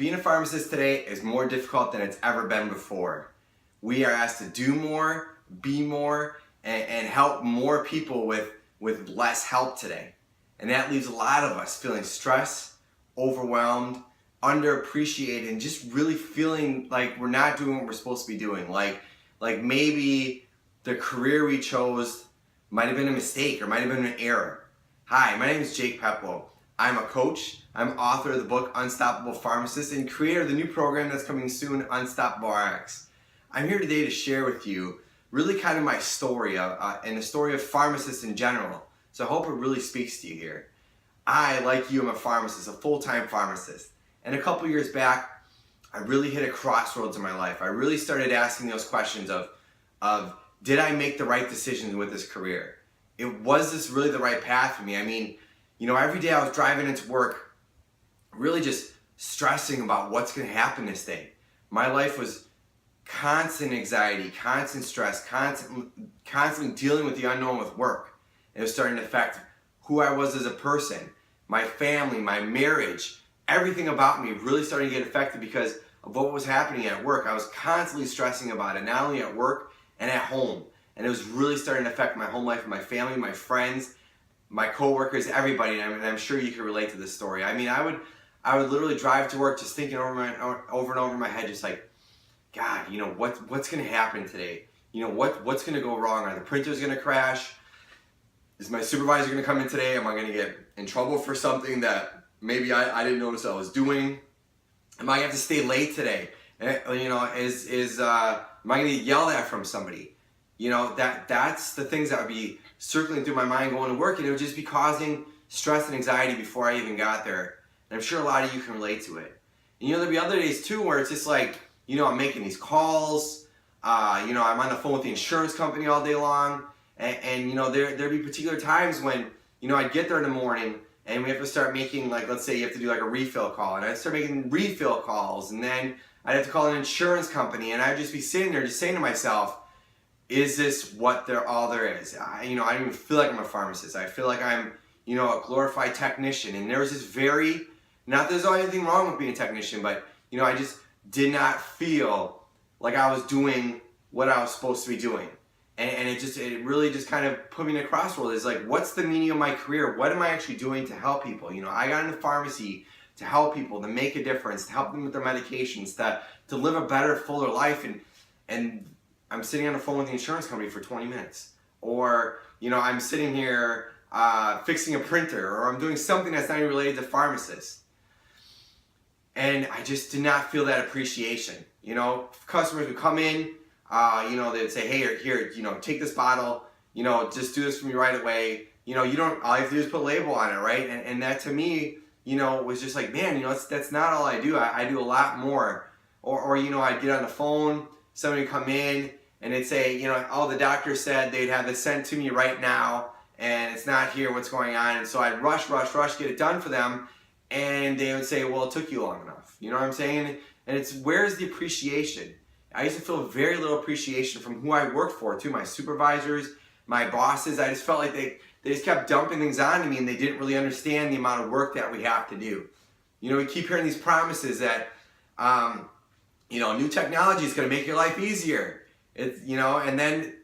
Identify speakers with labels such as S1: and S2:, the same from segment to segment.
S1: Being a pharmacist today is more difficult than it's ever been before. We are asked to do more, be more, and help more people with less help today. And that leaves a lot of us feeling stressed, overwhelmed, underappreciated, and just really feeling like we're not doing what we're supposed to be doing. Like maybe the career we chose might have been a mistake or might have been an error. Hi, my name is Jake Peplow. I'm a coach. I'm author of the book Unstoppable Pharmacist and creator of the new program that's coming soon, Unstoppable RX. I'm here today to share with you really kind of my story and the story of pharmacists in general. So I hope it really speaks to you here. I, like you, am a pharmacist, a full-time pharmacist. And a couple years back, I really hit a crossroads in my life. I really started asking those questions of did I make the right decisions with this career? Was this really the right path for me? I mean, every day I was driving into work, really just stressing about what's going to happen this day. My life was constant anxiety, constant stress, constantly dealing with the unknown with work. It was starting to affect who I was as a person, my family, my marriage, everything about me really started to get affected because of what was happening at work. I was constantly stressing about it, not only at work and at home. And it was really starting to affect my home life, my family, my friends, my coworkers, everybody. And I'm sure you can relate to this story. I mean, I would literally drive to work just thinking over and over in my head, just like, God, what's going to happen today? What's going to go wrong? Are the printers going to crash? Is my supervisor going to come in today? Am I going to get in trouble for something that maybe I didn't notice I was doing? Am I going to have to stay late today? Am I going to get yelled at from somebody? That's the things that would be circling through my mind going to work, and it would just be causing stress and anxiety before I even got there. And I'm sure a lot of you can relate to it. And there'll be other days too where it's just like, I'm making these calls, I'm on the phone with the insurance company all day long, and there'd be particular times when, I'd get there in the morning and we have to start making, like, let's say you have to do like a refill call, and I'd start making refill calls, and then I'd have to call an insurance company, and I'd just be sitting there just saying to myself, is this what all there is? I don't even feel like I'm a pharmacist. I feel like I'm, a glorified technician. And there was this not that there's anything wrong with being a technician, but, I just did not feel like I was doing what I was supposed to be doing. And it really just kind of put me in a crossroads. It's like, what's the meaning of my career? What am I actually doing to help people? I got into pharmacy to help people, to make a difference, to help them with their medications, to live a better, fuller life. And I'm sitting on the phone with the insurance company for 20 minutes. Or, I'm sitting here fixing a printer, or I'm doing something that's not even related to pharmacists. And I just did not feel that appreciation. Customers would come in, they'd say, hey, here, take this bottle, just do this for me right away. All you have to do is put a label on it, right? And that to me, was just like, man, that's not all I do. I do a lot more. Or I'd get on the phone, somebody would come in, and they'd say, the doctor said they'd have this sent to me right now, and it's not here, what's going on? And so I'd rush, get it done for them, and they would say, well, it took you long enough. You know what I'm saying? And it's, where's the appreciation? I used to feel very little appreciation from who I worked for, too, my supervisors, my bosses. I just felt like they just kept dumping things on to me, and they didn't really understand the amount of work that we have to do. We keep hearing these promises that, new technology is going to make your life easier. And then,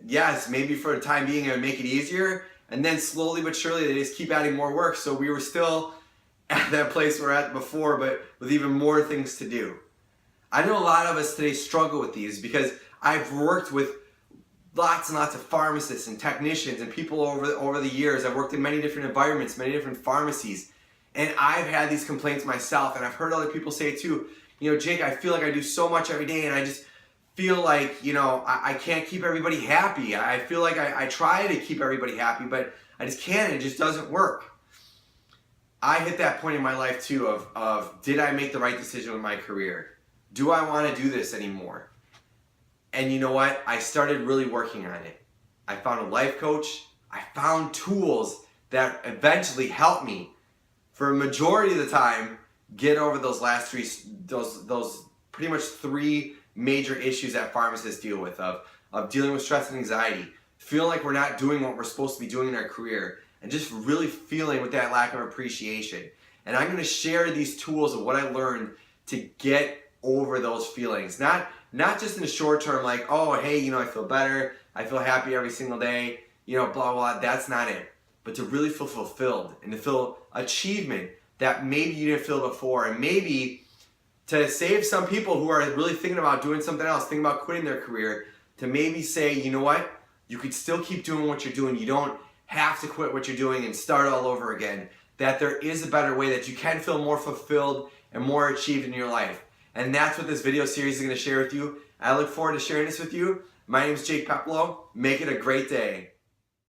S1: yes, maybe for the time being it would make it easier, and then slowly but surely they just keep adding more work. So we were still at that place we were at before, but with even more things to do. I know a lot of us today struggle with these because I've worked with lots and lots of pharmacists and technicians and people over the years. I've worked in many different environments, many different pharmacies, and I've had these complaints myself, and I've heard other people say too, Jake, I feel like I do so much every day, and I just feel like, I can't keep everybody happy. I feel like I try to keep everybody happy, but I just can't. It just doesn't work. I hit that point in my life too of did I make the right decision with my career? Do I want to do this anymore? And you know what? I started really working on it. I found a life coach. I found tools that eventually helped me, for a majority of the time, get over those last those pretty much three major issues that pharmacists deal with, of dealing with stress and anxiety, feeling like we're not doing what we're supposed to be doing in our career, and just really feeling with that lack of appreciation. And I'm going to share these tools of what I learned to get over those feelings. Not just in the short term, like, oh, hey, you know, I feel better, I feel happy every single day, you know, blah, blah, that's not it. But to really feel fulfilled and to feel achievement that maybe you didn't feel before, and maybe to save some people who are really thinking about doing something else, thinking about quitting their career, to maybe say, you know what, you could still keep doing what you're doing. You don't have to quit what you're doing and start all over again. That there is a better way, that you can feel more fulfilled and more achieved in your life. And that's what this video series is going to share with you. I look forward to sharing this with you. My name is Jake Peplow. Make it a great day.